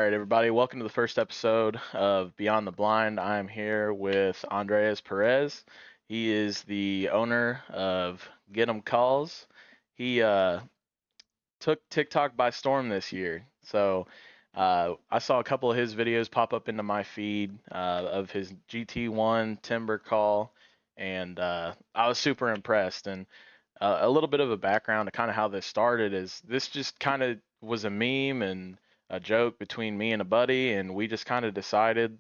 right, everybody, welcome to the first episode of Beyond the Blind. I'm here with Andres Perez. He is the owner of Get 'em Calls. He took TikTok by storm this year. So I saw a couple of his videos pop up into my feed of his GT1 Timber Call, and I was super impressed. And a little bit of a background to kind of how this started is this just kind of was a meme and a joke between me and a buddy, and we just kind of decided,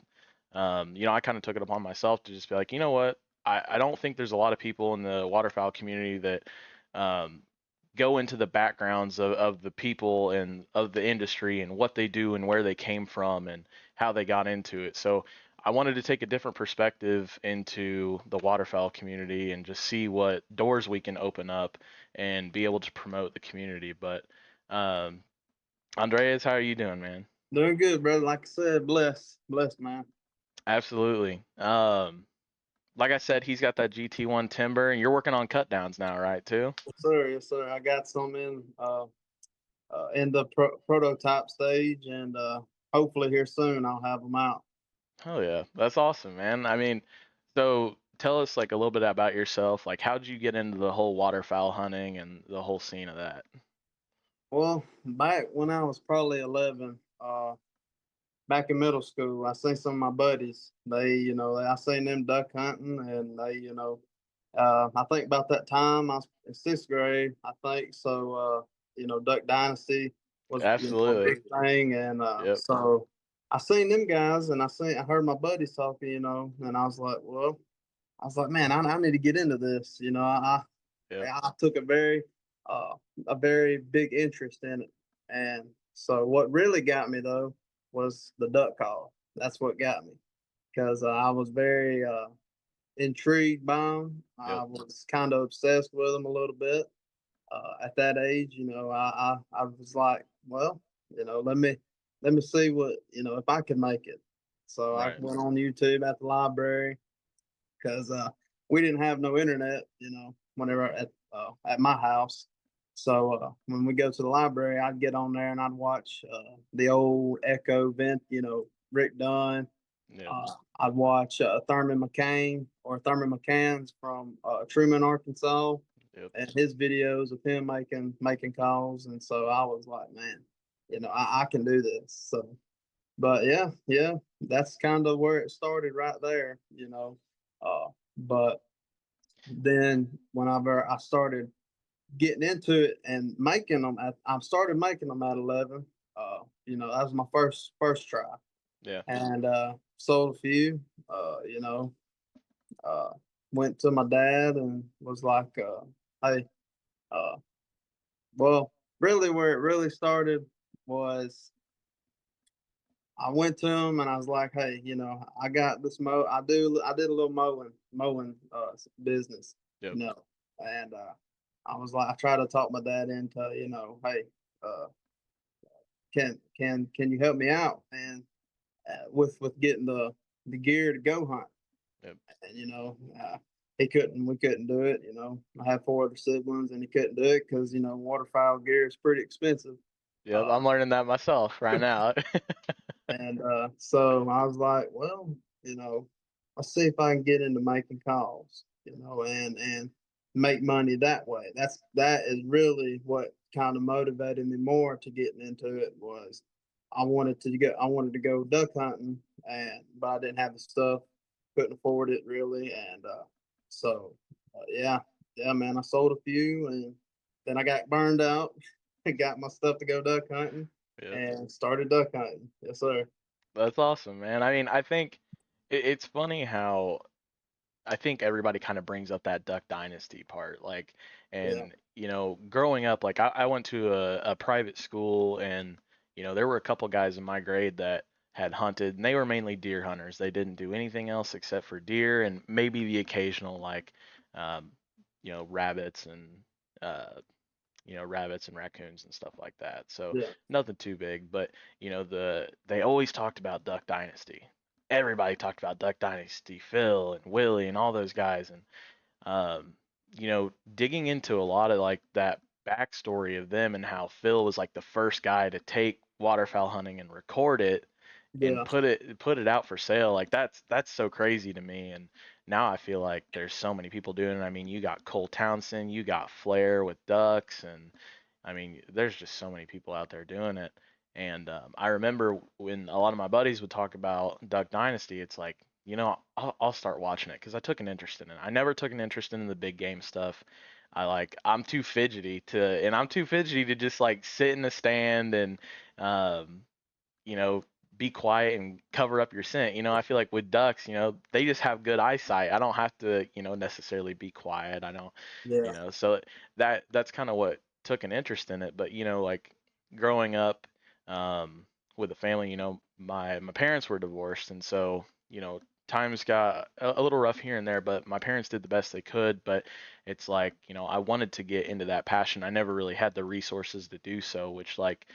I kind of took it upon myself to just be like, you know what, I don't think there's a lot of people in the waterfowl community that um, go into the backgrounds of the people and of the industry and what they do and where they came from and how they got into it. So I wanted to take a different perspective into the waterfowl community and just see what doors we can open up and be able to promote the community. But um, Andreas, how are you doing, man? Doing good, brother. Like I said, blessed, man. Absolutely. Like I said, he's got that GT1 timber, and you're working on cut downs now, right? Too. Yes, sir. Yes, sir. I got some in the prototype stage, and hopefully here soon I'll have them out. Oh yeah, that's awesome, man. I mean, so tell us like a little bit about yourself. Like, how'd you get into the whole waterfowl hunting and the whole scene of that? Well, back when I was probably 11, back in middle school, I seen some of my buddies. I seen them duck hunting, and I think about that time I was in sixth grade. I think so. Duck Dynasty was a Absolutely. big thing, and Yep. so I seen them guys, and I heard my buddies talking, and I was like, man, I need to get into this. Yep. I took uh, a very big interest in it, and so what really got me though was the duck call. That's what got me because I was very intrigued by them. Yep. I was kind of obsessed with them a little bit at that age. I was like, well, let me see what if I can make it. So I Right. went on YouTube at the library because we didn't have no internet, whenever at my house. So when we go to the library, I'd get on there and I'd watch the old Echo Vent, Rick Dunn. Yep. Uh, I'd watch Thurman McCain or Thurman McCann's from Truman, Arkansas, Yep. and his videos of him making calls. And so I was like, man, I can do this. So, but yeah, that's kind of where it started right there. But then whenever I started getting into it and making them, I started making them at 11. That was my first try, Yeah. and sold a few. Uh, you know, uh, Went to my dad and was like, "Hey, uh, well, really, where it really started was I went to him and I was like, "Hey, I got this I did a little mowing business, Yep. you know." And I was like I tried to talk my dad into, "Hey, uh can you help me out and with getting the gear to go hunt?" Yep. And we couldn't do it, I had four other siblings and he couldn't do it because waterfowl gear is pretty expensive. Yep. uh I'm learning that myself right now. And so I was like, well, I'll see if I can get into making calls, and make money that way. That is really what kind of motivated me more to getting into it was I wanted to go duck hunting, and but I didn't have the stuff, couldn't afford it really, and yeah, yeah, man, I sold a few, and then I got burned out, and got my stuff to go duck hunting, Yep. and started duck hunting. Yes, sir. That's awesome, man. I mean, I think it's funny how I think everybody kind of brings up that Duck Dynasty part. Like, Yeah. and, growing up, like, I went to a private school, and, there were a couple guys in my grade that had hunted, and they were mainly deer hunters. They didn't do anything else except for deer and maybe the occasional, like, um, rabbits and, uh, rabbits and raccoons and stuff like that. So Yeah. nothing too big, but they always talked about Duck Dynasty. Everybody talked about Duck Dynasty, Phil and Willie and all those guys, and digging into a lot of like that backstory of them and how Phil was like the first guy to take waterfowl hunting and record it and Yeah, put it out for sale. Like that's so crazy to me. And now I feel like there's so many people doing it. I mean, you got Cole Townsend, you got Flair with ducks, and I mean, there's just so many people out there doing it. And I remember when a lot of my buddies would talk about Duck Dynasty, it's like, I'll start watching it because I took an interest in it. I never took an interest in the big game stuff. I'm too fidgety to just like sit in the stand and um, you know, be quiet and cover up your scent. I feel like with ducks, they just have good eyesight. I don't have to, necessarily be quiet. I don't, yeah, so that's kind of what took an interest in it. But, like growing up with a family, my parents were divorced, and so, times got a little rough here and there, but my parents did the best they could. But it's like, I wanted to get into that passion. I never really had the resources to do so, which like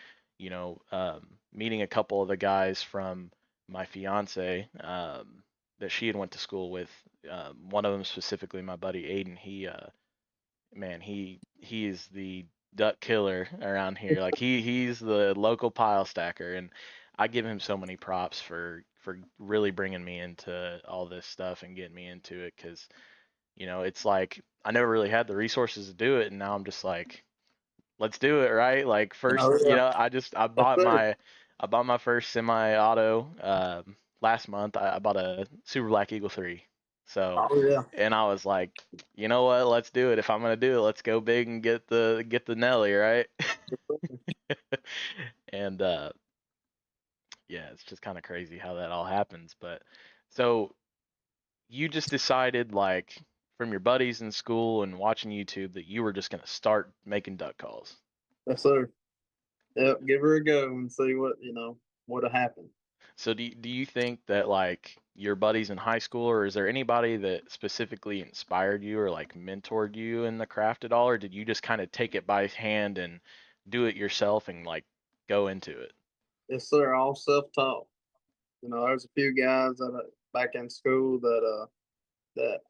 meeting a couple of the guys from my fiance that she had went to school with. One of them specifically, my buddy Aiden. Man, he is the duck killer around here. Like he's the local pile stacker, and I give him so many props for really bringing me into all this stuff and getting me into it. Because it's like I never really had the resources to do it, and now I'm just like, let's do it, right? Like first, oh yeah, yes sir. I bought my first semi-auto last month. I bought a Super Black Eagle 3. So, Oh yeah, and I was like, you know what? Let's do it. If I'm gonna do it, let's go big and get the Nelly, right? And yeah, it's just kind of crazy how that all happens. But so you just decided like from your buddies in school and watching YouTube that you were just gonna start making duck calls. yes sir. Yep, give her a go and see what'll happen. So do you think that like your buddies in high school, or is there anybody that specifically inspired you or like mentored you in the craft at all, or did you just kind of take it by hand and do it yourself and like go into it? Yes sir, all self-taught. There's a few guys that back in school that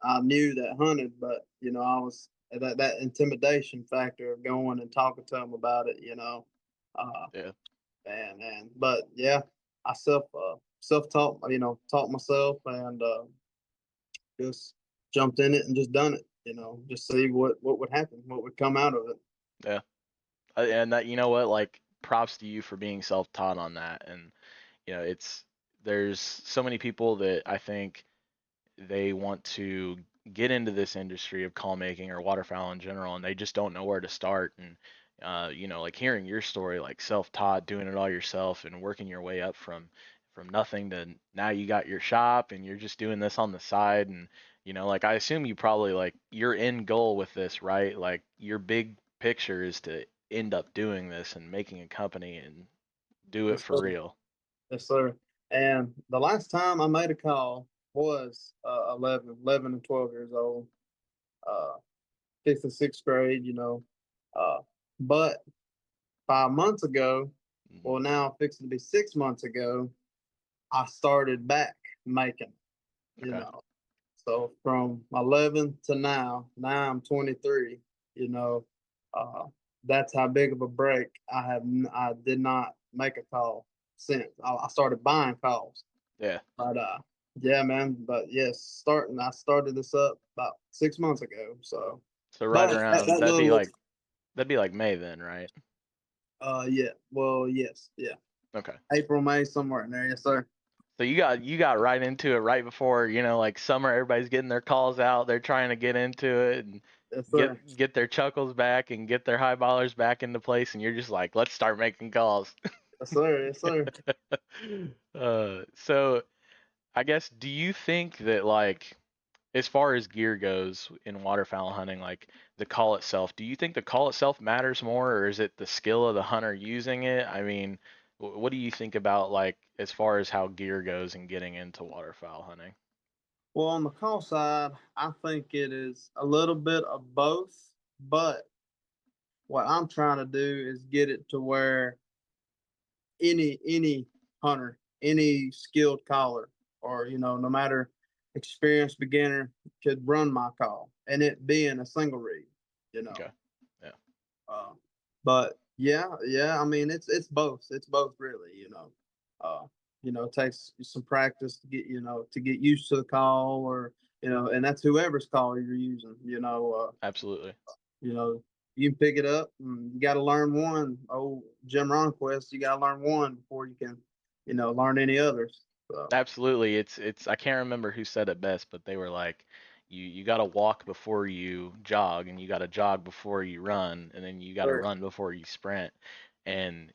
I knew that hunted, but I was that intimidation factor of going and talking to them about it. Uh, Yeah. and but yeah, I self taught. Taught myself and just jumped in it and just done it. Just see what would happen, what would come out of it. Yeah. And that, what, like props to you for being self-taught on that. And there's so many people that I think they want to get into this industry of call making or waterfowl in general, and they just don't know where to start. And like hearing your story, like self-taught, doing it all yourself, and working your way up from nothing to now you got your shop and you're just doing this on the side. And like I assume you probably like your end goal with this, right? Like your big picture is to end up doing this and making a company and do it Yes, for sir. real. Yes, sir. And the last time I made a call was 11 and 12 years old, uh, fifth and sixth grade. Uh, but 5 months ago, Hmm. well, now fixing to be 6 months ago, I started back making. You Okay. know, so from 11 to now I'm 23. You know, uh, that's how big of a break I have. I did not make a call since I started buying calls. Yeah. But yeah, man. But yes, I started this up about 6 months ago. So, So right but around that little that'd be like May then, right? yeah. Well, yes, yeah. Okay. April, May, somewhere in there. Yes, sir. So you got right into it right before, like summer, everybody's getting their calls out, they're trying to get into it and Yes, sir. get their chuckles back and get their high ballers back into place, and you're just like, let's start making calls. Yes, sir. Yes, sir. So I guess, do you think that like as far as gear goes in waterfowl hunting, like the call itself, do you think the call itself matters more, or is it the skill of the hunter using it? I mean, what do you think about like as far as how gear goes and getting into waterfowl hunting? Well, on the call side, I think it is a little bit of both, but what I'm trying to do is get it to where any hunter, any skilled caller, or no matter experienced beginner could run my call, and it being a single read. You know, Okay. Yeah. Uh, but yeah. I mean, it's both. It's both really. Uh, it takes some practice to get to get used to the call, or and that's whoever's call you're using. Absolutely. You know, you can pick it up. And you got to learn one. Oh, Jim Ronquist, you got to learn one before you can, learn any others. So Absolutely. It's I can't remember who said it best, but they were like, you got to walk before you jog, and you got to jog before you run, and then you got to sure. run before you sprint. And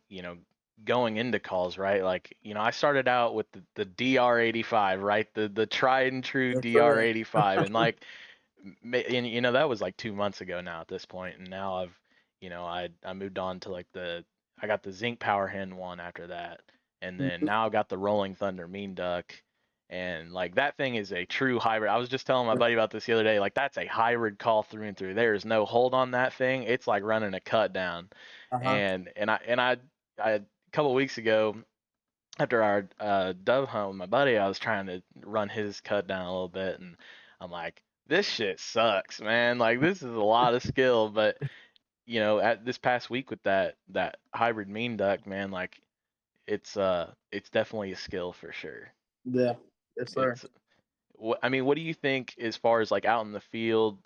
going into calls, right? Like, I started out with the DR85, right? The tried and true Yes, sir. DR85, and like, and that was like 2 months ago now at this point, and now I moved on to like I got the zinc power hen one after that, and then Mhm. now I got the rolling thunder mean duck, and like that thing is a true hybrid. I was just telling my buddy about this the other day. Like, that's a hybrid call through and through. There is no hold on that thing. It's like running a cut down. Uh-huh. And a couple of weeks ago, after our dove hunt with my buddy, I was trying to run his cut down a little bit, and I'm like, this shit sucks, man. Like, this is a lot of skill. But at this past week with that hybrid mean duck, man, like, it's definitely a skill for sure. Yeah. Yes, sir. It's I mean, what do you think as far as like out in the field?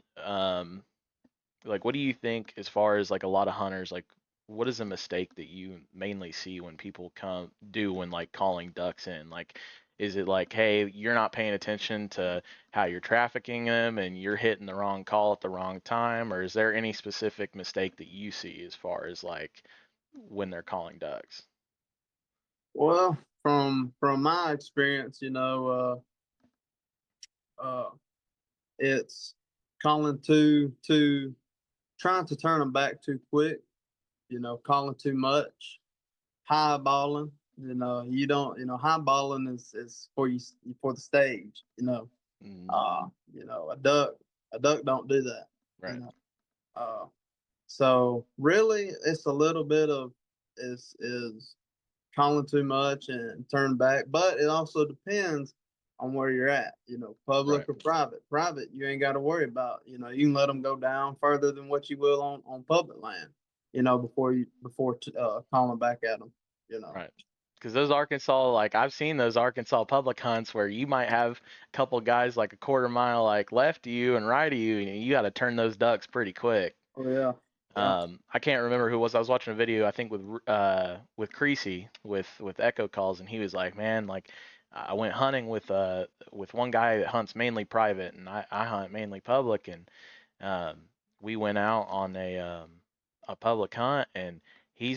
Like, what do you think as far as like a lot of hunters, like, what is a mistake that you mainly see when people come do when like calling ducks in? Like, is it like, hey, you're not paying attention to how you're trafficking them and you're hitting the wrong call at the wrong time? Or is there any specific mistake that you see as far as like when they're calling ducks? Well, from my experience, uh, it's calling too trying to turn them back too quick. Calling too much, highballing. You don't. Highballing is for you for the stage. Mm, A duck don't do that. You right, know. Uh, so really, it's a little bit of is calling too much and turn back. But it also depends on where you're at, public right, or private. Private, you ain't got to worry about, you can let them go down further than what you will on public land, before calling back at them, you know. right. Because those Arkansas, like, I've seen those Arkansas public hunts where you might have a couple guys like a quarter mile like left of you and right of you, and you got to turn those ducks pretty quick. Oh yeah, yeah. I can't remember who it was. I was watching a video, I think with Creasy with echo calls, and he was like, man, like, I went hunting with one guy that hunts mainly private, and I hunt mainly public, and um, we went out on a public hunt, and he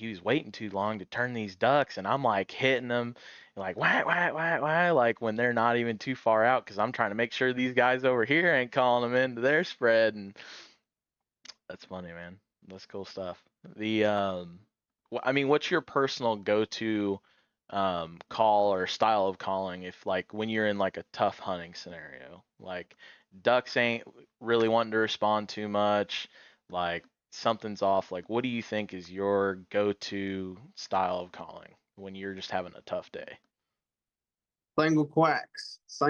was waiting too long to turn these ducks, and I'm like hitting them like whack whack whack whack, like when they're not even too far out, because I'm trying to make sure these guys over here ain't calling them into their spread. And that's funny, man. That's cool stuff. I mean, what's your personal go-to call or style of calling if like when you're in like a tough hunting scenario? Like, ducks ain't really wanting to respond too much, like something's off. Like, what do you think is your go-to style of calling when you're just having a tough day? Single quacks. I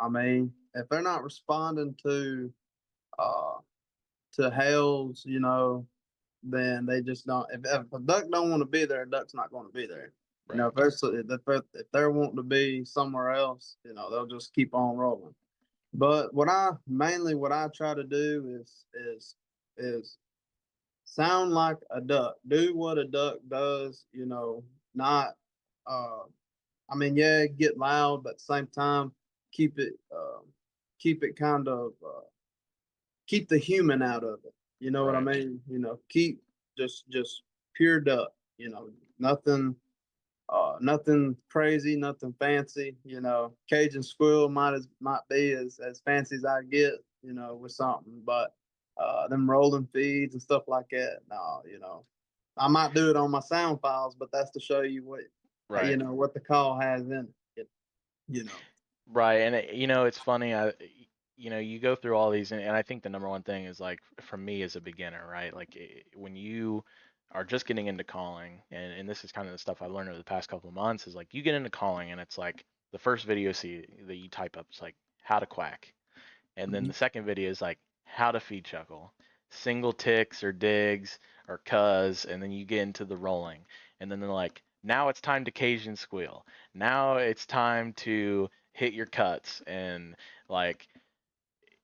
mean, if they're not responding uh to hails, then they just don't. If a duck don't want to be there, a duck's not going to be there. Right. If they're wanting to be somewhere else, they'll just keep on rolling. But what I try to do is sound like a duck. Do what a duck does. Not. Uh, I mean, yeah, get loud, but at the same time, keep it keep it kind of keep the human out of it. You know what I Right. mean? Keep just pure duck. Nothing crazy, nothing fancy. Cajun squirrel might be as fancy as I get. With something, but them rolling feeds and stuff like that. No, I might do it on my sound files, but that's to show you Right. what the call has in it. You know. Right, and it's funny. You go through all these, and I think the number one thing is like for me as a beginner, right? Like, when you are just getting into calling, and this is kind of the stuff I've learned over the past couple of months, is like you get into calling, and it's like the first video see that you type up is like how to quack, and then Mhm. the second video is like how to feed chuckle. Single ticks or digs or cuz, and then you get into the rolling. And then they're like, now it's time to Cajun squeal. Now it's time to hit your cuts. And like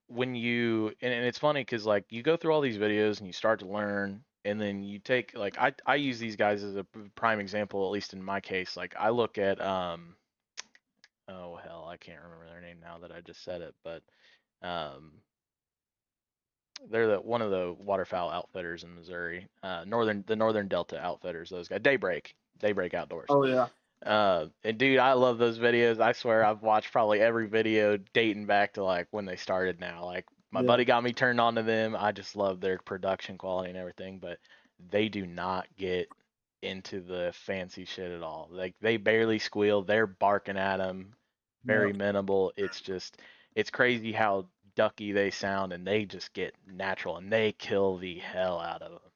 when you, and it's funny because like you go through all these videos and you start to learn. And then you take like I use these guys as a prime example, at least in my case. Like I look at oh hell, I can't remember their name now that I just said it, but um they're one of the waterfowl outfitters in Missouri, the Northern Delta outfitters. Those guys, Daybreak Outdoors. Oh yeah, And dude, I love those videos. I swear I've watched probably every video dating back to like when they started now. Like my yeah, buddy got me turned on to them. I just love their production quality and everything, but they do not get into the fancy shit at all. Like they barely squeal. They're barking at them, yeah, very minimal. It's crazy how ducky they sound, and they just get natural and they kill the hell out of them.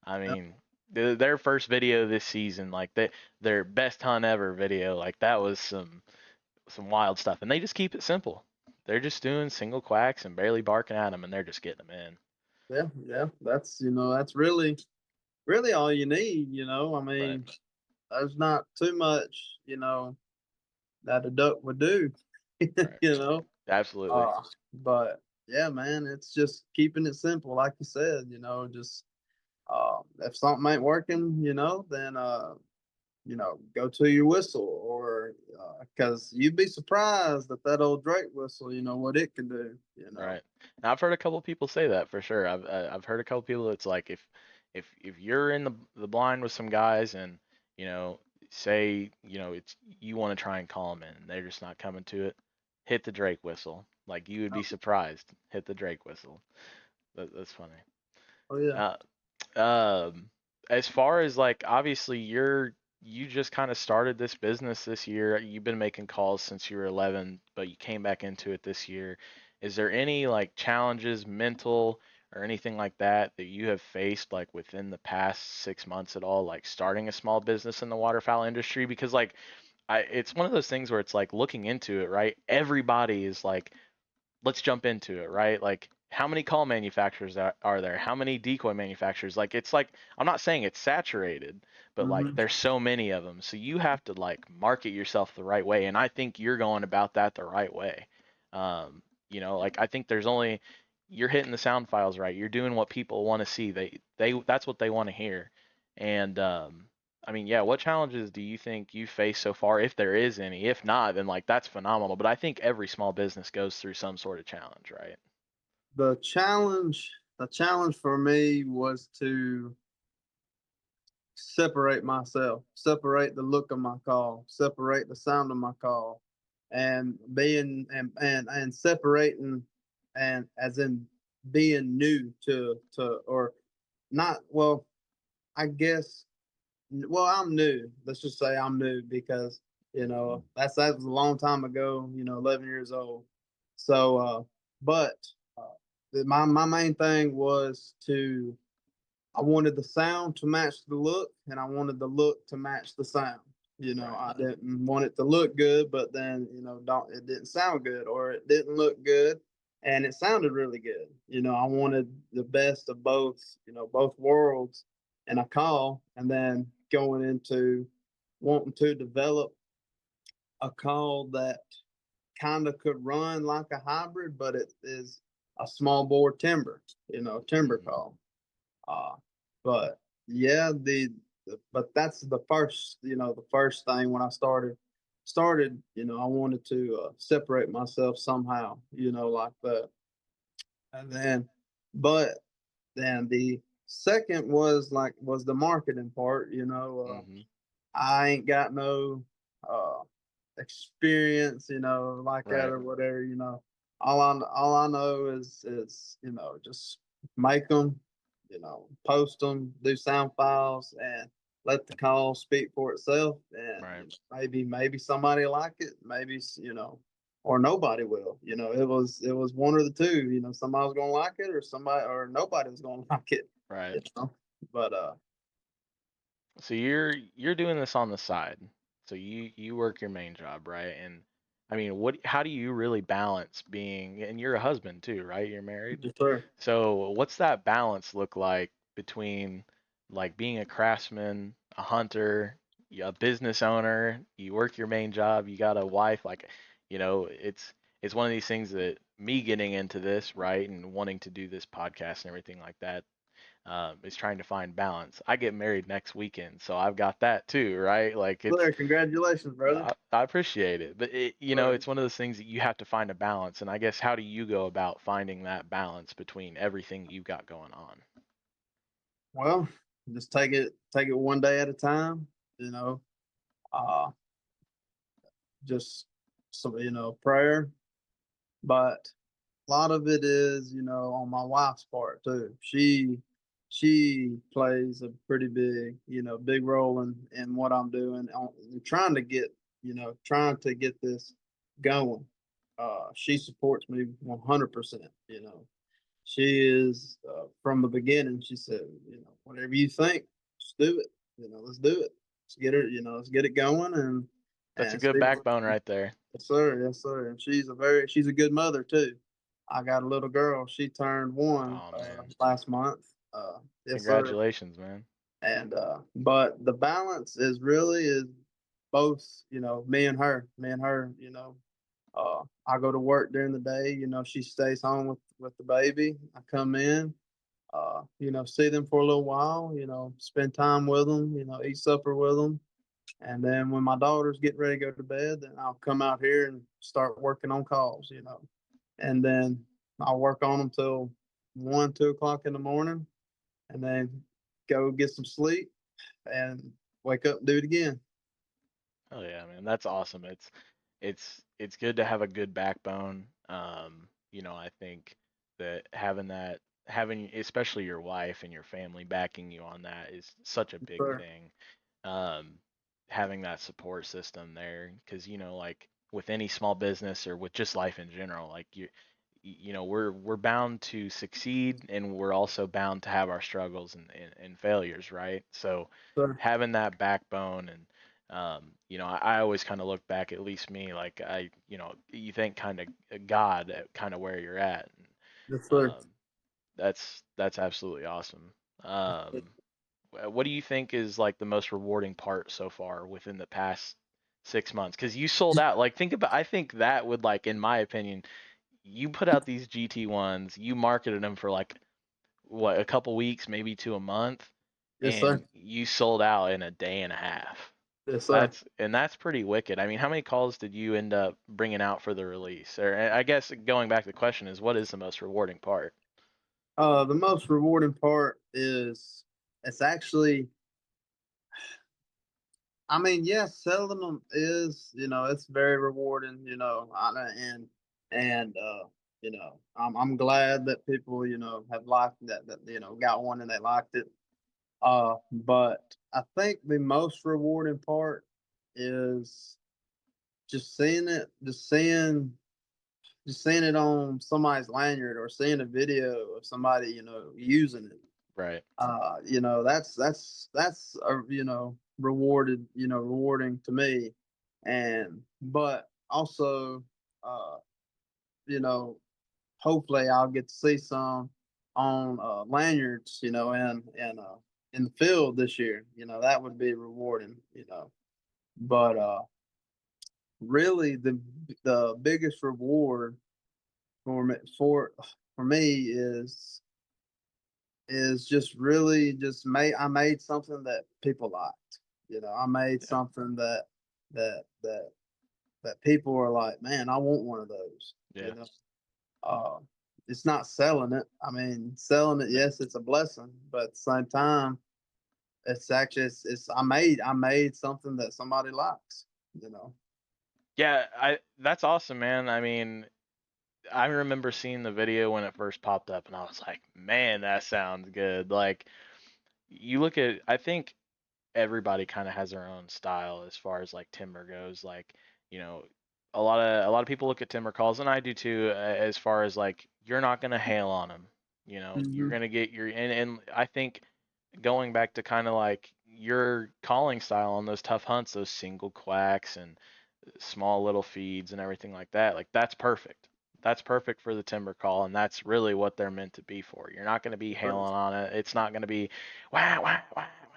I yeah, mean, their first video this season, like their best hunt ever video, like that was some wild stuff, and they just keep it simple. They're just doing single quacks and barely barking at them, and they're just getting them in. yeah, yeah. That's that's really all you need. I Right, mean, there's not too much that a duck would do. right, you know, absolutely, uh, but yeah, man, it's just keeping it simple, like you said. Just if something ain't working, then go to your whistle, or because you'd be surprised at that old Drake whistle, what it can do. right. Now I've heard a couple people say that for sure. I've heard a couple people that's like if you're in the blind with some guys and you know say it's you want to try and call them in, and they're just not coming to it, hit the Drake whistle. Like you would be Oh, surprised. Hit the Drake whistle. That's funny. oh yeah, Uh, um, as far as like obviously you just kind of started this business this year. You've been making calls since you were 11, but you came back into it this year. Is there any like challenges, mental or anything like that that you have faced like within the past 6 months at all, like starting a small business in the waterfowl industry? Because like it's one of those things where it's like looking into it, right? Everybody is like let's jump into it, right? Like, how many call manufacturers are there? How many decoy manufacturers? Like, it's like, I'm not saying it's saturated, but like, hmm there's so many of them. So you have to like market yourself the right way. And I think you're going about that the right way. Like, I think you're hitting the sound files right. You're doing what people want to see. That's what they want to hear. And, I mean, yeah, what challenges do you think you face so far, if there is any? If not, then like that's phenomenal. But I think every small business goes through some sort of challenge, right? the challenge for me was to separate myself, separate the look of my call, separate the sound of my call, and being and separating, and as in being new to or not. Well, I guess. Well, I'm new. Let's just say I'm new because that was a long time ago. 11 years old. So, but my main thing was to I wanted the sound to match the look, and I wanted the look to match the sound. Right. I didn't want it to look good, but then don't it didn't sound good, or it didn't look good, and it sounded really good. I wanted the best of both, both worlds in a call, and then going into wanting to develop a call that kind of could run like a hybrid, but it is a small bore timber Hmm. call. uh, but yeah, but that's the first thing when I started. I wanted to separate myself somehow, like that, and but then the second was the marketing part. Hmm. I ain't got no uh experience, like that Right. or whatever. All I know is just make them, post them, do sound files, and let the call speak for itself. And Right. maybe somebody like it, maybe or nobody will. It was one or the two. Somebody was gonna like it, or somebody or nobody was gonna like it. Right. You know, but So you're doing this on the side. So you work your main job, right? And I mean, how do you really balance being, and you're a husband too, right? You're married. Yes, sir. So what's that balance look like between like being a craftsman, a hunter, a business owner, you work your main job, you got a wife, like, it's one of these things that me getting into this, right, and wanting to do this podcast and everything like that, is trying to find balance. I get married next weekend, so I've got that too, right? Like Sir, congratulations, brother. I appreciate it, but Sir. it's one of those things that you have to find a balance. And I guess how do you go about finding that balance between everything you've got going on? Well, just take it one day at a time. You know, uh, just some prayer, but a lot of it is on my wife's part too. She plays a pretty big role in what I'm doing. Trying to get trying to get this going. She supports me 100%. She is from the beginning. She said, whatever you think, just do it. Let's do it. Let's get it. Let's get it going That's a and good see. backbone right there. Yes, sir. Yes, sir. And she's a good mother too. I got a little girl. She turned one Oh man, last month. Yes, sir. congratulations, man. And but the balance is both. Me and her. Me and her. I go to work during the day. She stays home with the baby. I come in. See them for a little while. Spend time with them. Eat supper with them. And then when my daughter's getting ready to go to bed, then I'll come out here and start working on calls. And then I'll work on them till 1, 2 o'clock in the morning, and then go get some sleep and wake up and do it again. Oh yeah, man, that's awesome. It's good to have a good backbone. I think that having especially your wife and your family backing you on that is such a big Sure, thing. Um, Having that support system there, because like with any small business or with just life in general, like we're bound to succeed, and we're also bound to have our struggles and failures, right? So sure. having that backbone, and I always kind of look back, at least me, like you think kind of God at kind of where you're at. And, Yes, sir. that's absolutely awesome. What do you think is like the most rewarding part so far within the past 6 months? Because you sold out. Like, I think that would, like, in my opinion, you put out these GT1s, you marketed them for like what, a couple weeks, maybe to a month, Yes, sir. and you sold out in a day and a half. Yes, sir. That's pretty wicked. I mean, how many calls did you end up bringing out for the release? Or I guess going back to the question is, what is the most rewarding part? The most rewarding part is it's actually. I mean, yes, selling them is, it's very rewarding, and I'm glad that people, have liked that got one and they liked it. But I think the most rewarding part is just seeing it, just seeing it on somebody's lanyard or seeing a video of somebody, using it. Right. That's rewarding to me. And but also, uh, you know, hopefully I'll get to see some on lanyards, in the field this year. That would be rewarding. But really, the biggest reward for me is just really just I made something that people liked. I made Yeah. something that that that people are like, man, I want one of those. Yeah. Uh, it's not selling it. I mean, selling it, No. yes, it's a blessing, but at the same time, it's actually it's I made something that somebody likes. You know. Yeah, I that's awesome, man. I mean, I remember seeing the video when it first popped up, and I was like, man, that sounds good. Like, you look at, I think everybody kind of has their own style as far as like timber goes. Like, you know, a lot of people look at timber calls, and I do too, as far as like you're not gonna hail on them. You're Hmm. gonna get and I think going back to kind of like your calling style on those tough hunts, those single quacks and small little feeds and everything like that, like that's perfect. That's perfect for the timber call, and that's really what they're meant to be for. You're not going to be hailing on it. It's not going to be wah wah wah wah.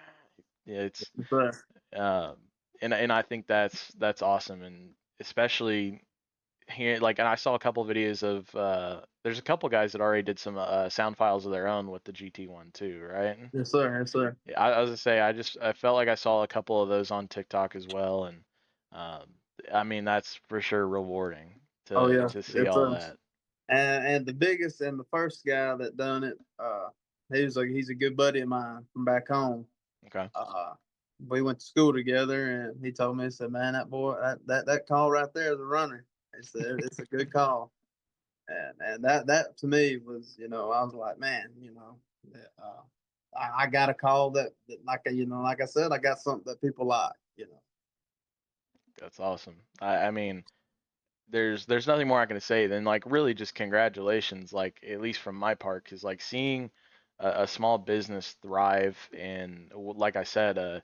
It's But um, and I think that's awesome, and especially here, like, and I saw a couple videos of there's a couple guys that already did some sound files of their own with the GT1 too, right? yes, sir. Yes, sir. Yeah, I was gonna say I felt like I saw a couple of those on TikTok as well, and um, I mean that's for sure rewarding Oh to yeah, see yes, all sir. that. And the biggest and the first guy that done it, he's a good buddy of mine from back home. Okay, Uh, we went to school together, and he told me, he said, "Man, that boy, that call right there is a runner." He said, "It's a good call," and that to me was, I was like, man, I got a call that like, like I said, I got something that people like. that's awesome. I mean, there's nothing more I can say than like really just congratulations, like at least from my part, because like seeing a small business thrive in like I said a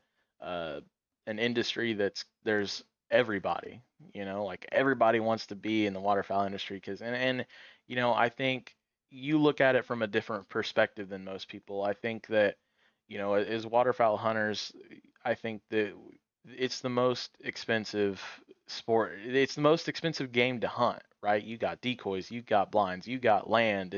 an industry that's there's everybody, like everybody wants to be in the waterfowl industry because and I think you look at it from a different perspective than most people. I think that as waterfowl hunters, I think that it's the most expensive sport. It's the most expensive game to hunt, right? You got decoys, you got blinds, you got land.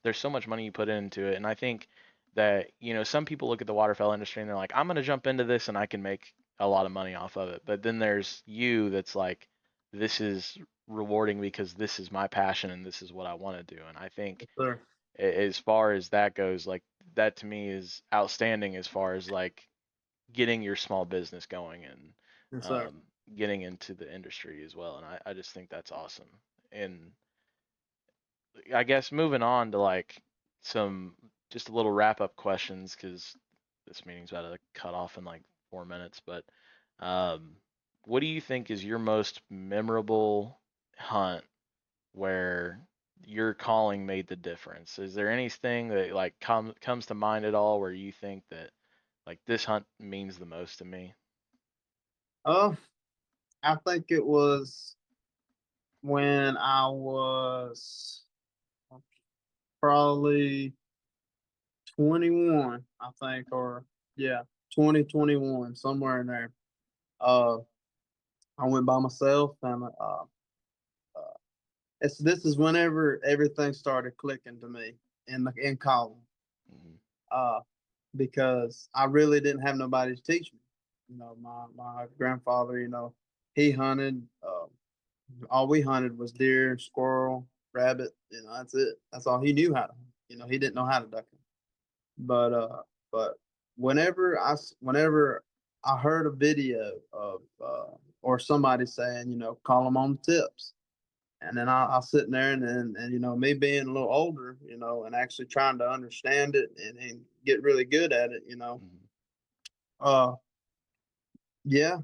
There's so much money you put into it, and I think that some people look at the waterfowl industry and they're like, I'm gonna jump into this and I can make a lot of money off of it. But then there's you that's like, this is rewarding because this is my passion and this is what I want to do. And I think Yes, sir. as far as that goes, like that to me is outstanding as far as like getting your small business going and Yes, sir. um, getting into the industry as well. And I just think that's awesome. And I guess moving on to like some just a little wrap up questions because this meeting's about to cut off in like 4 minutes. But um, what do you think is your most memorable hunt where your calling made the difference? Is there anything that like comes to mind at all where you think that like this hunt means the most to me? Oh, I think it was when I was probably 21, I think, or yeah, 2021, somewhere in there. Uh, I went by myself, and this is whenever everything started clicking to me in college. Mhm. Uh, because I really didn't have nobody to teach me. My grandfather, he hunted. All we hunted was deer, squirrel, rabbit. That's it. That's all he knew how to hunt. He didn't know how to duck it. But whenever I heard a video of or somebody saying, call them on the tips, and then I'll sit there and me being a little older, and actually trying to understand it and get really good at it. Mhm. Uh, yeah,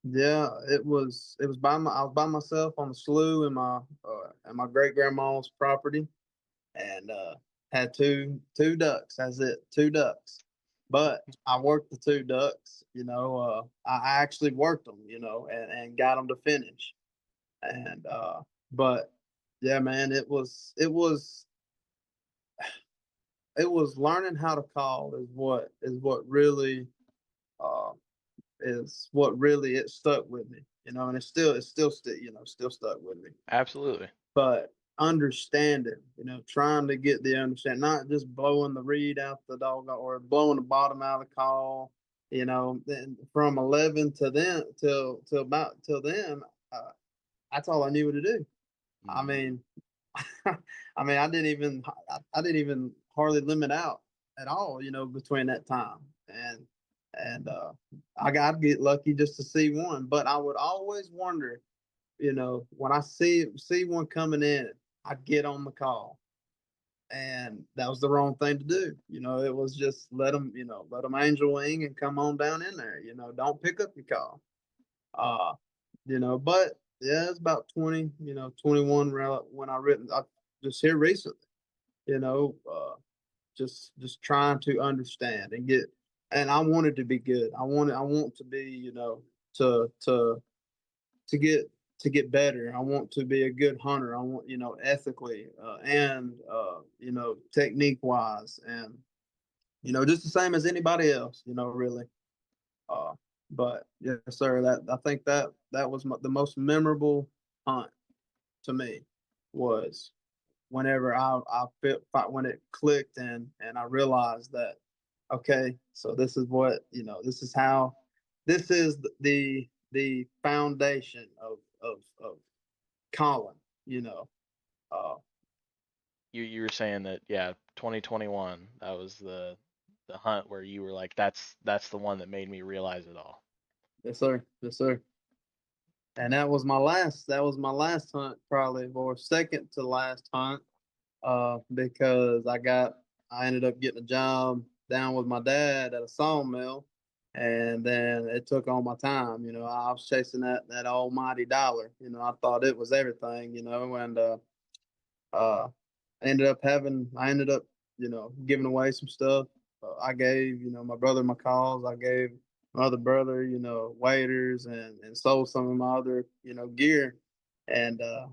yeah, it was I was by myself on the slough in my great grandma's property, and had two ducks. That's it, two ducks. But I worked the two ducks. I actually worked them. And got them to finish. And but yeah, man, it was learning how to call is what really uh, is what really it stuck with me. And it's still stuck with me. Absolutely. But understanding, trying to get the understand, not just blowing the reed out the dog or blowing the bottom out of the call. Then from 11 to then till then, uh, that's all I knew to do. I Mhm. mean, I didn't even hardly limit out at all. Between that time and I got to get lucky just to see one. But I would always wonder, when I see one coming in, I get on the call, and that was the wrong thing to do. It was just let them angel wing and come on down in there. Don't pick up your call. Uh, but yeah, it's about 20, 21 when I just here recently. You know, uh, just trying to understand and get, and I wanted to be good. I want to be, to get to get better. I want to be a good hunter. I want, ethically, and technique wise, and just the same as anybody else. Really. Uh, but yes, sir. That I think that was the most memorable hunt to me was whenever I felt when it clicked and I realized that okay, so this is what this is how this is the foundation of Colin. You know, uh, You were saying that, yeah, 2021, that was the hunt where you were like, that's the one that made me realize it all. yes sir, yes sir. And that was my last. That was my last hunt, probably, or second to last hunt, because I ended up getting a job down with my dad at a sawmill, and then it took all my time. I was chasing that almighty dollar. I thought it was everything. And uh, I ended up, giving away some stuff. I gave, my brother my calls. I gave my other brother, waders and sold some of my other, gear. And uh,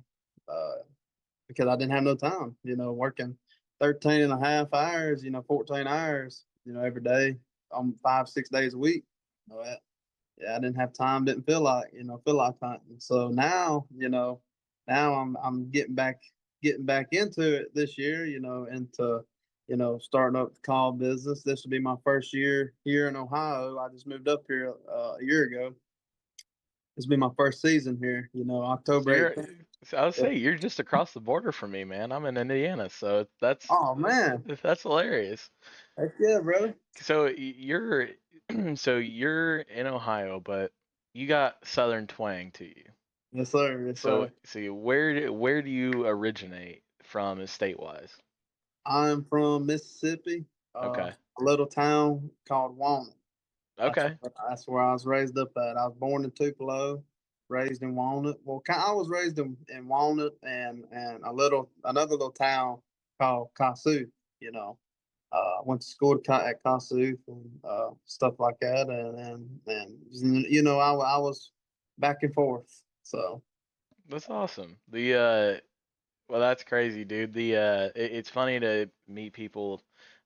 because I didn't have no time, working 13 and a half hours, 14 hours, every day, 5, 6 days a week. Yeah, I didn't have time, didn't feel like hunting. So now, now I'm getting back into it this year, into starting up the call business. This will be my first year here in Ohio. I just moved up here a year ago. This will be my first season here, So October you're, 18th. so I would Yeah. say you're just across the border from me, man. I'm in Indiana, so Oh man. that's hilarious. Heck yeah, brother. So you're so you're in Ohio, but you got Southern twang to you. Yes, sir. Yes, So sir. where do you originate from state wise? I'm from Mississippi, Okay. a little town called Walnut. Okay. That's where I was raised up at. I was born in Tupelo, raised in Walnut. Well, I was raised in Walnut and another little town called Kossuth. You know, went to school at Kossuth and stuff like that, and I was back and forth. So That's awesome. The well, that's crazy, dude. It's funny to meet people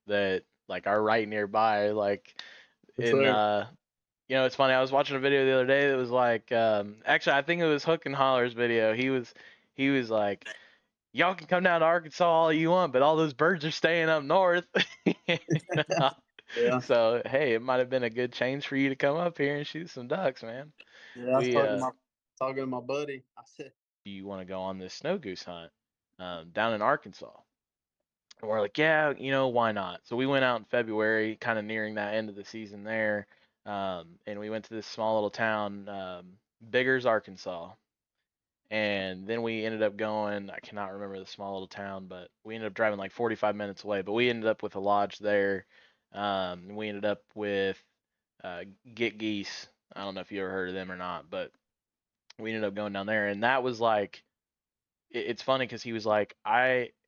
that like are right nearby. Like yes, in sir. it's funny. I was watching a video the other day that was like, actually, I think it was Hook and Holler's video. He was like, y'all can come down to Arkansas all you want, but all those birds are staying up north. Yeah. So hey, it might have been a good change for you to come up here and shoot some ducks, man. Yeah, I was We talking to my buddy. I said, Do you want to go on this snow goose hunt down in Arkansas? And we're like, yeah, why not? So we went out in February, kind of nearing that end of the season there, and we went to this small little town, Biggers, Arkansas. And then we ended up going, I cannot remember the small little town, but we ended up driving like 45 minutes away. But we ended up with a lodge there. And we ended up with Get Geese. I don't know if you ever heard of them or not, but we ended up going down there. And that was like, it's funny because he was like,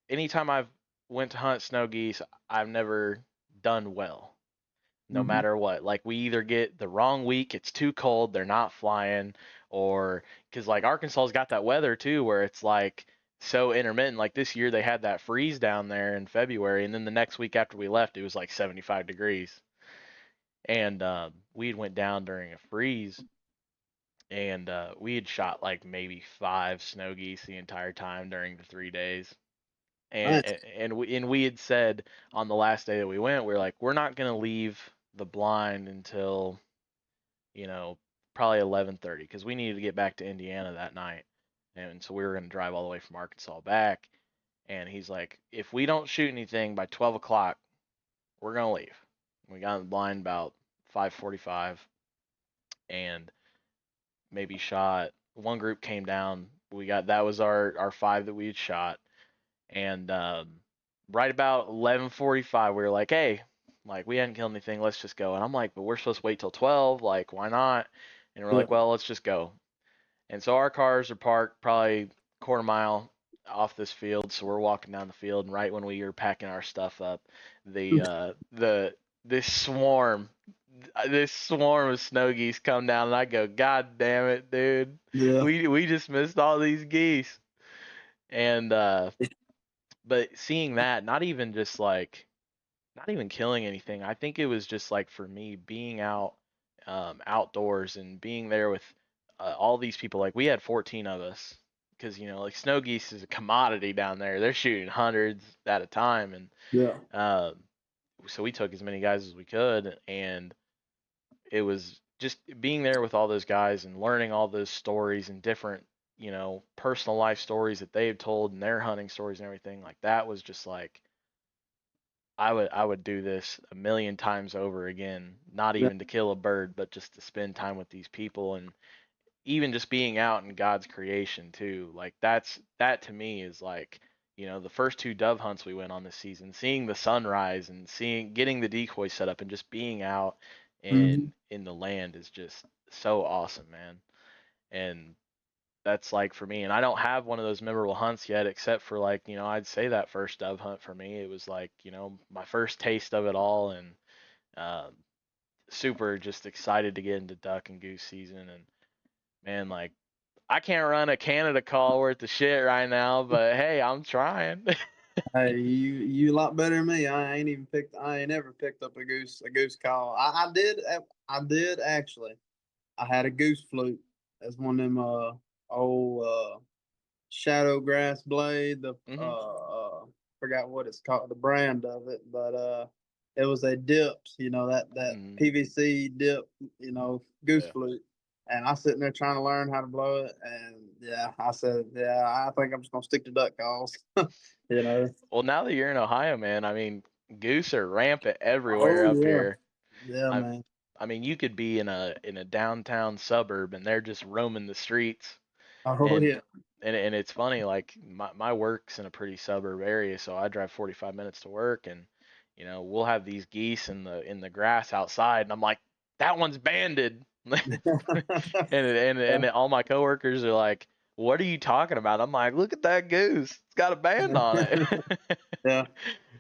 anytime I've went to hunt snow geese, I've never done well, no mm-hmm. matter what. Like we either get the wrong week, it's too cold, they're not flying, or because like Arkansas's got that weather too, where it's like so intermittent. Like this year they had that freeze down there in February, and then the next week after we left, it was like 75 degrees, and we had went down during a freeze. And we had shot like maybe 5 snow geese the entire time during the 3 days, and Nice. we had said on the last day that we went, we are like, we're not gonna leave the blind until you know probably 11:30 because we needed to get back to Indiana that night, and so we were gonna drive all the way from Arkansas back. And he's like, if we don't shoot anything by 12 o'clock, we're gonna leave. We got in the blind about 5:45, and maybe shot one group came down. We got that was our 5 that we had shot. And right about 11:45, we were like, "Hey, like we hadn't killed anything. Let's just go." And I'm like, "But we're supposed to wait till 12. Like, why not?" And we're Yeah. like, "Well, let's just go." And so our cars are parked probably quarter mile off this field. So we're walking down the field, and right when we were packing our stuff up, the this swarm, of snow geese come down, and I go, God damn it, dude, Yeah. we just missed all these geese. And but seeing that, not even killing anything. I think it was just like for me being out, outdoors and being there with all these people. Like we had 14 of us, because like snow geese is a commodity down there. They're shooting hundreds at a time, and Yeah. uh, so we took as many guys as we could, and it was just being there with all those guys and learning all those stories and different, personal life stories that they've told and their hunting stories and everything. Like that was just like I would do this a million times over again, not Yeah. even to kill a bird, but just to spend time with these people, and even just being out in God's creation too. Like that to me is like, the first two dove hunts we went on this season, seeing the sunrise and getting the decoy set up and just being out Hmm. in the land is just so awesome, man. And that's like for me, and I don't have one of those memorable hunts yet, except for like, I'd say that first dove hunt for me, it was like, my first taste of it all, and um, super just excited to get into duck and goose season. And man, like I can't run a Canada call worth of shit right now, but hey, I'm trying. Hey, you a lot better than me. I ain't ever picked up a goose call. I did actually. I had a goose flute. That's one of them old shadow grass blade. The Hmm. forgot what it's called, the brand of it, but it was a dipped, that Hmm. PVC dip, goose Yeah. flute. And I sitting there trying to learn how to blow it, and yeah, I said, yeah, I think I'm just gonna stick to duck calls. you know. Well, now that you're in Ohio, man, I mean, goose are rampant everywhere Oh up yeah, here. yeah, I man. I mean, you could be in a downtown suburb and they're just roaming the streets. Oh and yeah. and it's funny, like my work's in a pretty suburb area, so I drive 45 minutes to work, and we'll have these geese in the grass outside, and I'm like, that one's banded. And all my coworkers are like, what are you talking about? I'm like, look at that goose, it's got a band on it. Yeah.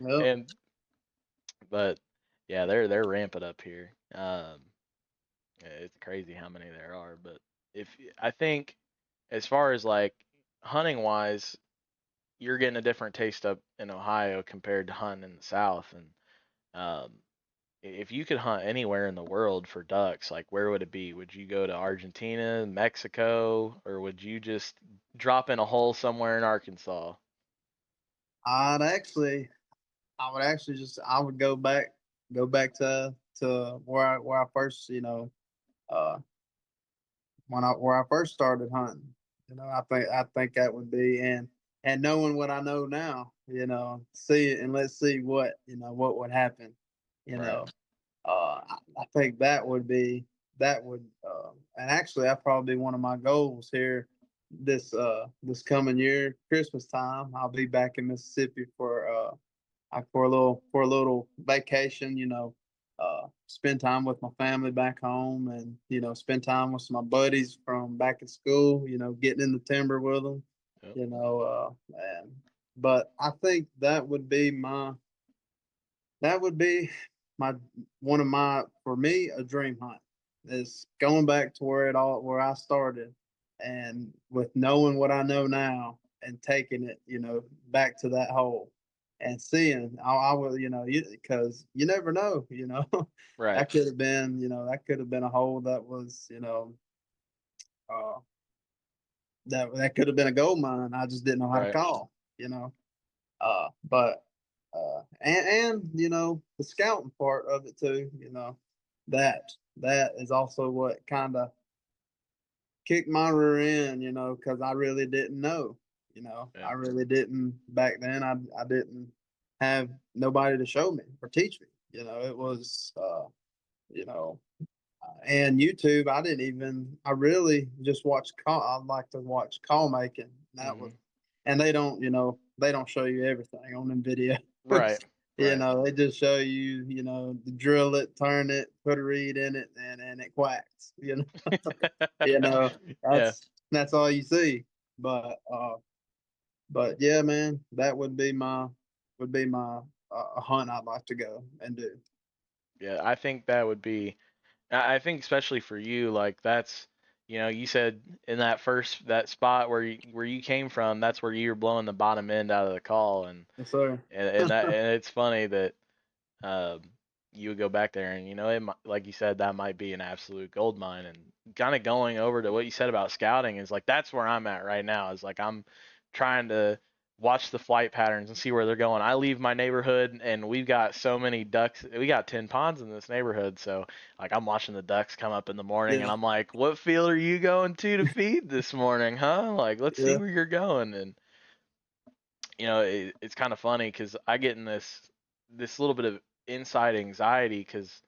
Yep. And but yeah, they're rampant up here. It's crazy how many there are. But if I think, as far as like hunting wise, you're getting a different taste up in Ohio compared to hunting in the South. And if you could hunt anywhere in the world for ducks, like where would it be? Would you go to Argentina, Mexico, or would you just drop in a hole somewhere in Arkansas? I'd actually, I would actually just, I would go back to where I first, uh, where I first started hunting. I think that would be, and knowing what I know now, see it, and let's see what would happen. You Right. know, I think that would, and actually that probably be one of my goals here this coming year, Christmas time. I'll be back in Mississippi for a little vacation, spend time with my family back home, and spend time with my buddies from back in school, getting in the timber with them, Yep. and but I think that would be my one of my for me a dream hunt is going back to where I started, and with knowing what I know now and taking it, back to that hole and seeing I will, because you never know, Right. that could have been a hole that was, uh, that could have been a gold mine. I just didn't know how to Right. call, but and the scouting part of it too, that that is also what kind of kicked my rear end, because I really didn't know, Yeah. I really didn't back then. I didn't have nobody to show me or teach me. It was you know and YouTube. I didn't even. I really just watch call. I like to watch call making. That was, Hmm. and they don't show you everything on them videos. Right. Right. They just show you, to drill it, turn it, put a reed in it, and it quacks. You know Yeah. that's all you see. But yeah, man, that would be my hunt I'd like to go and do. Yeah, I think that would be. I think especially for you, like that's, you said in that spot where you came from, that's where you were blowing the bottom end out of the call, and Yes, sir. and it's funny that um, you would go back there, and like you said, that might be an absolute gold mine. And kind of going over to what you said about scouting is like that's where I'm at right now. Is like I'm trying to watch the flight patterns and see where they're going. I leave my neighborhood, and we've got so many ducks. We got 10 ponds in this neighborhood, so like I'm watching the ducks come up in the morning, and Yeah, I'm like, "What field are you going to feed this morning, huh? Like, let's see yeah, where you're going." And it's kind of funny because I get in this little bit of inside anxiety because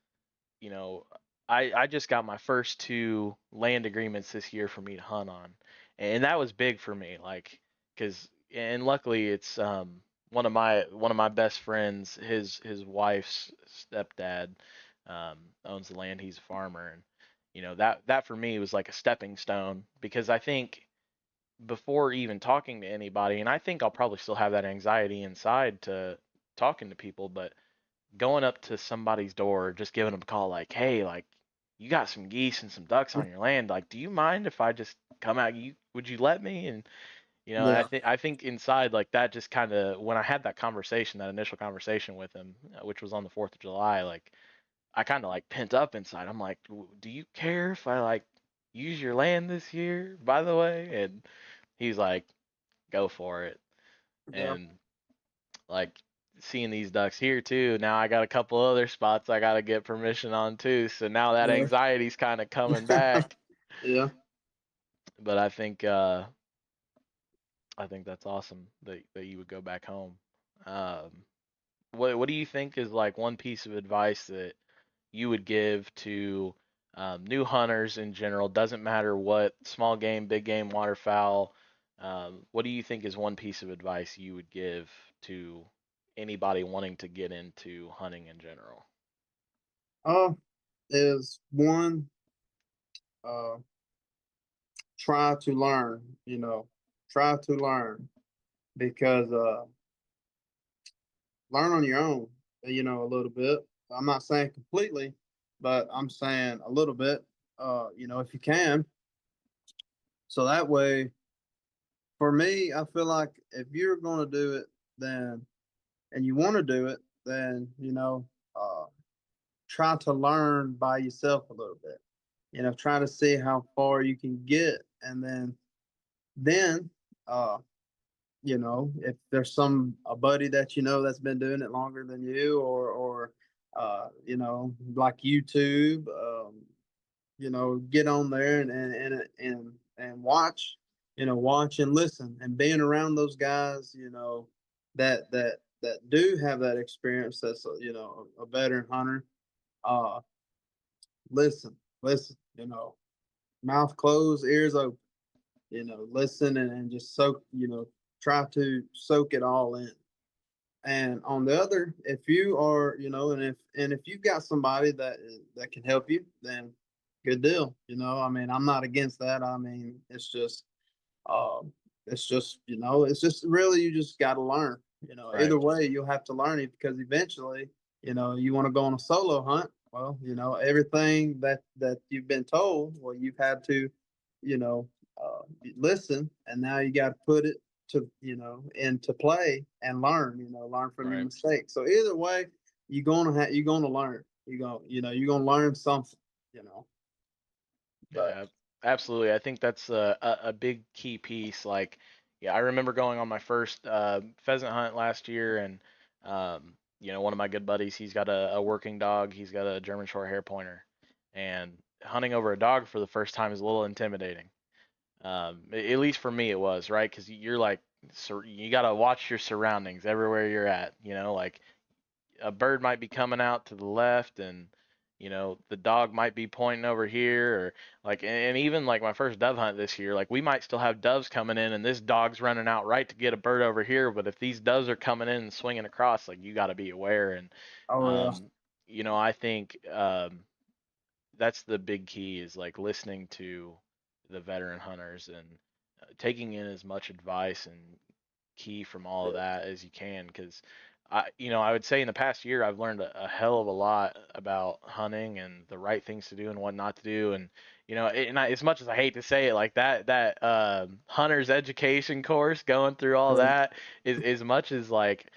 you know I just got my first two land agreements this year for me to hunt on, and that was big for me, like because and luckily it's one of my best friends, his wife's stepdad owns the land. He's a farmer, and that for me was like a stepping stone because I think before even talking to anybody, and I think I'll probably still have that anxiety inside to talking to people, but going up to somebody's door, just giving them a call, like, hey, like, you got some geese and some ducks on your land. Like, do you mind if I just come out? Would you let me? And yeah, I think inside like that just kind of when I had that conversation, that initial conversation with him, which was on the 4th of July, like I kind of like pent up inside. I'm like, do you care if I like use your land this year, by the way? And he's like, go for it. yeah, And like seeing these ducks here too. Now I got a couple other spots I got to get permission on too. So now that yeah, anxiety's kind of coming back. yeah. But I think that's awesome that you would go back home. Um, what do you think is like one piece of advice that you would give to new hunters in general? Doesn't matter what, small game, big game, waterfowl. What do you think is one piece of advice you would give to anybody wanting to get into hunting in general? Uh, is one, uh, try to learn. Try to learn because learn on your own. A little bit. I'm not saying completely, but I'm saying a little bit. If you can, so that way, for me, I feel like if you're going to do it, then and you want to do it, then uh, try to learn by yourself a little bit. Try to see how far you can get, and then uh, if there's a buddy that that's been doing it longer than you, or like YouTube, get on there and watch, watch and listen, and being around those guys, that do have that experience, that's a veteran hunter. uh listen, mouth closed, ears open, listen, and just soak, try to soak it all in. And on the other, if you are, and if you've got somebody that can help you, then good deal. I mean, I'm not against that. I mean, um, it's just really, you just got to learn. Right, Either way, you'll have to learn it, because eventually, you want to go on a solo hunt. Well, everything that you've been told, well, you've had to, you know, listen, and now you got to put it to, into play and learn. Learn from your right. mistakes. So either way, you're gonna learn. You're gonna learn something. You know, but Yeah, absolutely. I think that's a big key piece. Like, yeah, I remember going on my first pheasant hunt last year, and one of my good buddies, he's got a working dog. He's got a German short hair pointer, and hunting over a dog for the first time is a little intimidating. At least for me, it was, right? Because you're like, you got to watch your surroundings everywhere you're at. Like a bird might be coming out to the left, and the dog might be pointing over here, or like, and even like my first dove hunt this year, like we might still have doves coming in and this dog's running out right to get a bird over here, but if these doves are coming in and swinging across, like you got to be aware. And oh yeah, um I think that's the big key, is like listening to the veteran hunters and taking in as much advice and key from all of yeah, that as you can, because I would say in the past year I've learned a hell of a lot about hunting and the right things to do and what not to do. And as much as I hate to say it, like that hunter's education course, going through all Right. that, is as much as like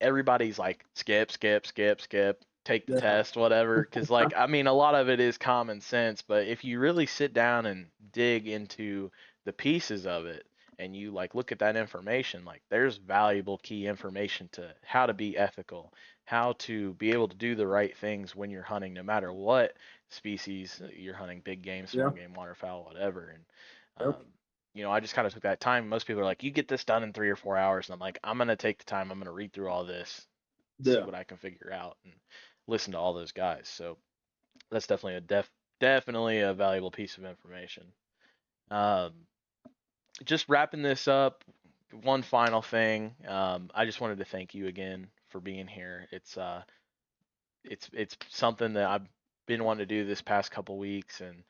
everybody's like skip, skip, skip, skip, take the Yeah. test, whatever. Because like I mean, a lot of it is common sense, but if you really sit down and dig into the pieces of it, and you like look at that information, like there's valuable key information to how to be ethical, how to be able to do the right things when you're hunting, no matter what species you're hunting, big game, small Yeah. game, waterfowl, whatever. And Yep. um, I just kind of took that time. Most people are like, you get this done in 3 or 4 hours. And I'm like, I'm going to take the time. I'm going to read through all this, see Yeah. what I can figure out, and listen to all those guys. So that's definitely definitely a valuable piece of information. Um, just wrapping this up, one final thing. I just wanted to thank you again for being here. It's something that I've been wanting to do this past couple weeks, and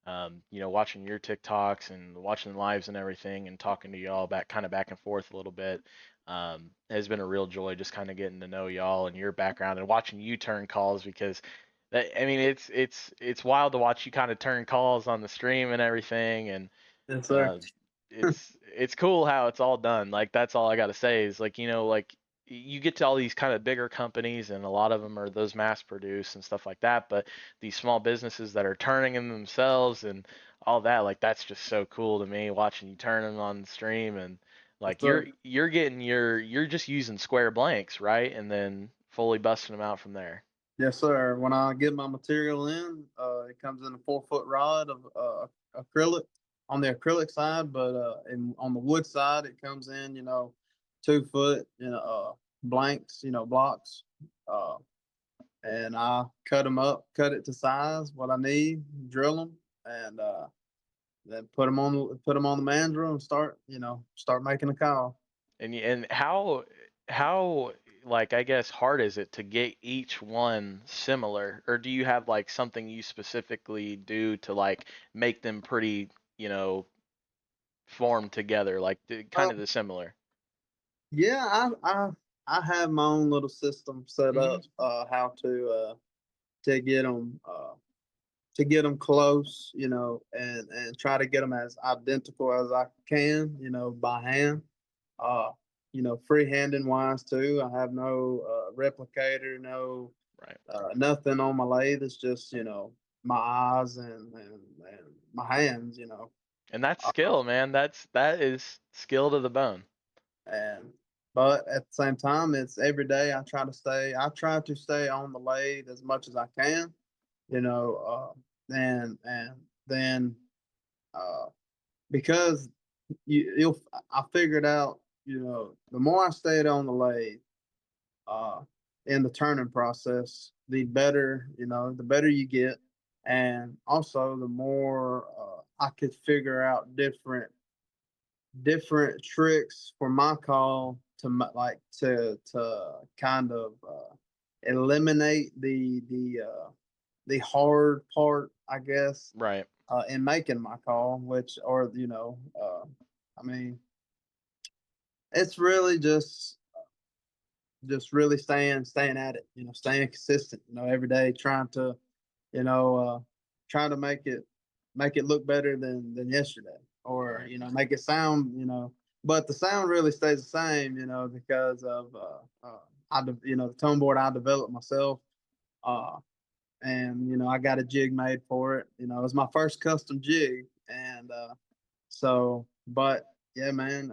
watching your TikToks and watching the lives and everything, and talking to y'all back and forth a little bit, has been a real joy. Just kind of getting to know y'all and your background, and watching you turn calls, because I mean, it's wild to watch you kind of turn calls on the stream and everything, and Yes, sir. uh, it's cool how it's all done. Like that's all I gotta say is like like you get to all these kind of bigger companies, and a lot of them are those mass produced and stuff like that. But these small businesses that are turning them themselves and all that, like that's just so cool to me watching you turn them on the stream. And Yes, like sir. you're just using square blanks, right? And then fully busting them out from there. Yes, sir. When I get my material in, it comes in a 4 foot rod of acrylic on the acrylic side, but on the wood side, it comes in, 2 foot, blanks, blocks. Uh, and I cut them up, cut it to size, what I need, drill them, and then put them on the mandrel and start making a call. And how like I guess hard is it to get each one similar, or do you have like something you specifically do to like make them pretty, you know, form together, like kind of the similar? Yeah, I have my own little system set Hmm. up, how to get them close, and try to get them as identical as I can, by hand. Uh, freehanding wise too. I have no replicator, no Right. nothing on my lathe. It's just my eyes and my hands, And that's uh, skill, man. That is skill to the bone. and but at the same time, it's every day. I try to stay on the lathe as much as I can, and then uh, because you'll I figured out, the more I stayed on the lathe, uh, in the turning process, the better you get, and also the more I could figure out different tricks for my call to like to kind of eliminate the hard part, I guess, Right. in making my call, which or I mean, it's really just really staying at it, staying consistent, every day, you know, trying to make it look better than yesterday, or Right. make it sound, but the sound really stays the same, because of the tone board I developed myself, uh, and I got a jig made for it. It was my first custom jig, and but yeah, man,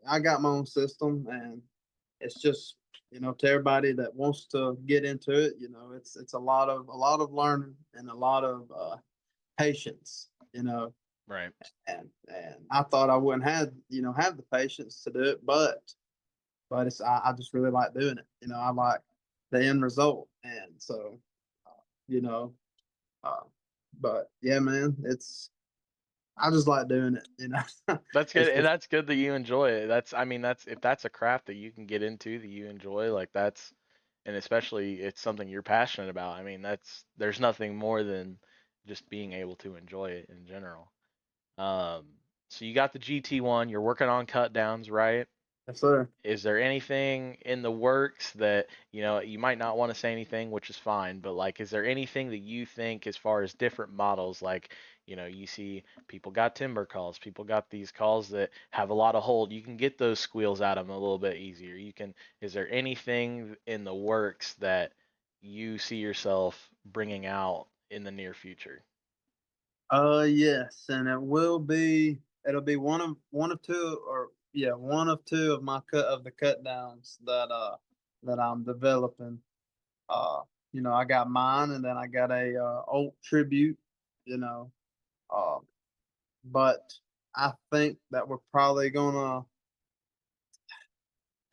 I got my own system, and it's just to everybody that wants to get into it, it's a lot of learning and a lot of patience, Right. and I thought I wouldn't have the patience to do it, but I just really like doing it. I like the end result, and so you know, uh, but yeah, man, I just like doing it. That's good, It's and just that's good that you enjoy it. I mean, that's if that's a craft that you can get into that you enjoy, like that's, and especially it's something you're passionate about. I mean, there's nothing more than just being able to enjoy it in general. Um, so you got the GT1, you're working on cut downs, right? Yes, sir. Is there anything in the works that, you might not want to say anything, which is fine, but like, is there anything that you think as far as different models, like, you see people got timber calls, people got these calls that have a lot of hold, you can get those squeals out of them a little bit easier. Is there anything in the works that you see yourself bringing out in the near future? Yes, and it'll be one of two, or yeah, one of two of my cut downs that I'm developing. Uh, I got mine, and then I got a oak tribute. You know, uh, but I think that we're probably gonna.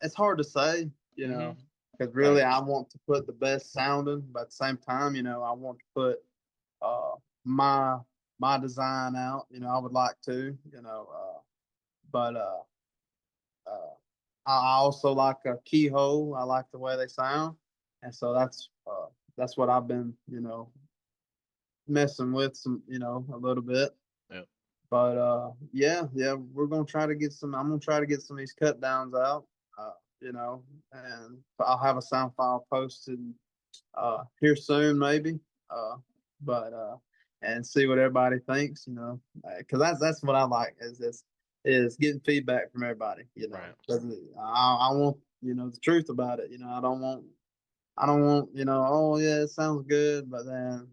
It's hard to say, Mm-hmm. because Right. really I want to put the best sounding, but at the same time, I want to put uh my my design out. I would like to, but uh I also like a keyhole. I like the way they sound, and so that's what I've been, messing with a little bit. Yep. But yeah, we're gonna try to get some. I'm gonna try to get some of these cut downs out. Uh, and I'll have a sound file posted here soon, maybe. Uh, but and see what everybody thinks. Because that's what I like is getting feedback from everybody. Right. 'Cause I want the truth about it. I don't want oh yeah, it sounds good, but then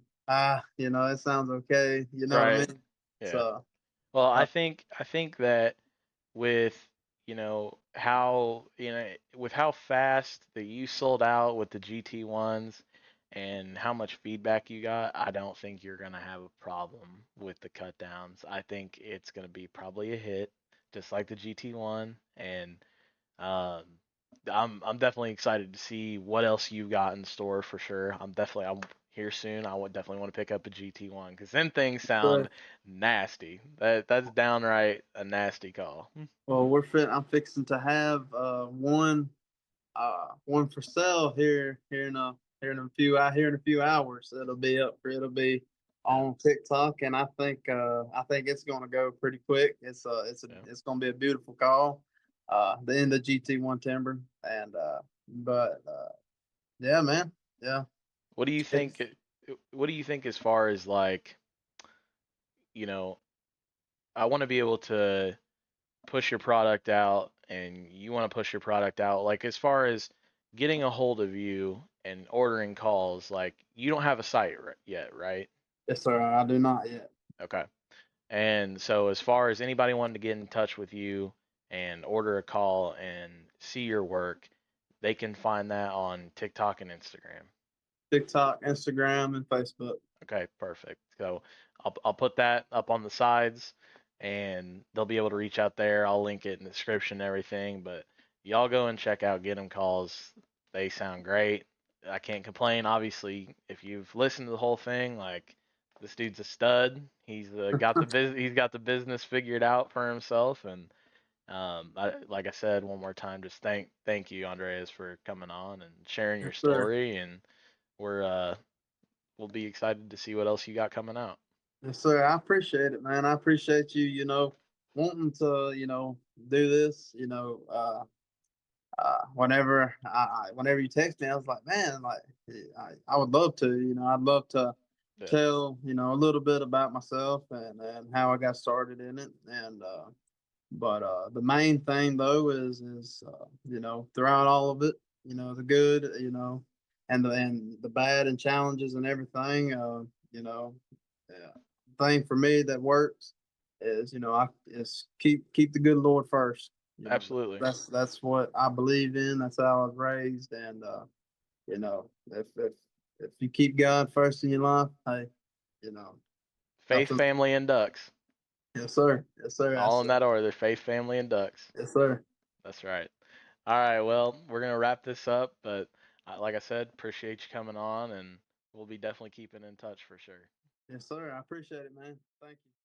it sounds okay. You know what I Right. mean? Yeah. So. Well, Uh, I think that with how with how fast that you sold out with the GT1s and how much feedback you got, I don't think you're gonna have a problem with the cut downs. I think it's gonna be probably a hit, just like the GT1, and um, I'm definitely excited to see what else you got in store for sure. I'm here soon. I would definitely want to pick up a GT1 because them things but sound nasty. That's downright a nasty call. well, I'm fixing to have one for sale here in a few hours. It'll be Yeah, on TikTok, and I think it's gonna go pretty quick. yeah. It's gonna be a beautiful call. The end of GT1 Timber, and but yeah, man, yeah, What do you think? it's What do you think as far as like, you know, I want to be able to push your product out, and you want to push your product out. Like as far as getting a hold of you and ordering calls, like you don't have a site yet, right? yes, sir. I do not yet. Okay. And so, as far as anybody wanting to get in touch with you and order a call and see your work, they can find that on TikTok and Instagram. TikTok, Instagram, and Facebook. Okay, perfect. So I'll put that up on the sides, and they'll be able to reach out there. I'll link it in the description and everything. But y'all go and check out Get 'em Calls. They sound great. I can't complain. Obviously, if you've listened to the whole thing, like this dude's a stud. He's got the business figured out for himself. And like I said one more time, just thank you, Andreas, for coming on and sharing Yes, your sir. story. And we're we'll be excited to see what else you got coming out. Yes, sir. I appreciate it, man. I appreciate you, wanting to, do this. Whenever you text me, I was like, man, like I would love to. I'd love to Yeah, tell, a little bit about myself and how I got started in it. And but the main thing though is throughout all of it, the good, and the bad and challenges and everything, yeah, thing for me that works is I is keep the good Lord first. absolutely. That's what I believe in. That's how I was raised, and if you keep God first in your life, hey, you know, Faith, nothing. family, and ducks. Yes, sir. Yes, sir. All That's in that order. Faith, family, and ducks. yes, sir. That's right. All right. Well, we're gonna wrap this up, but like I said, appreciate you coming on, and we'll be definitely keeping in touch for sure. Yes, sir. I appreciate it, man. Thank you.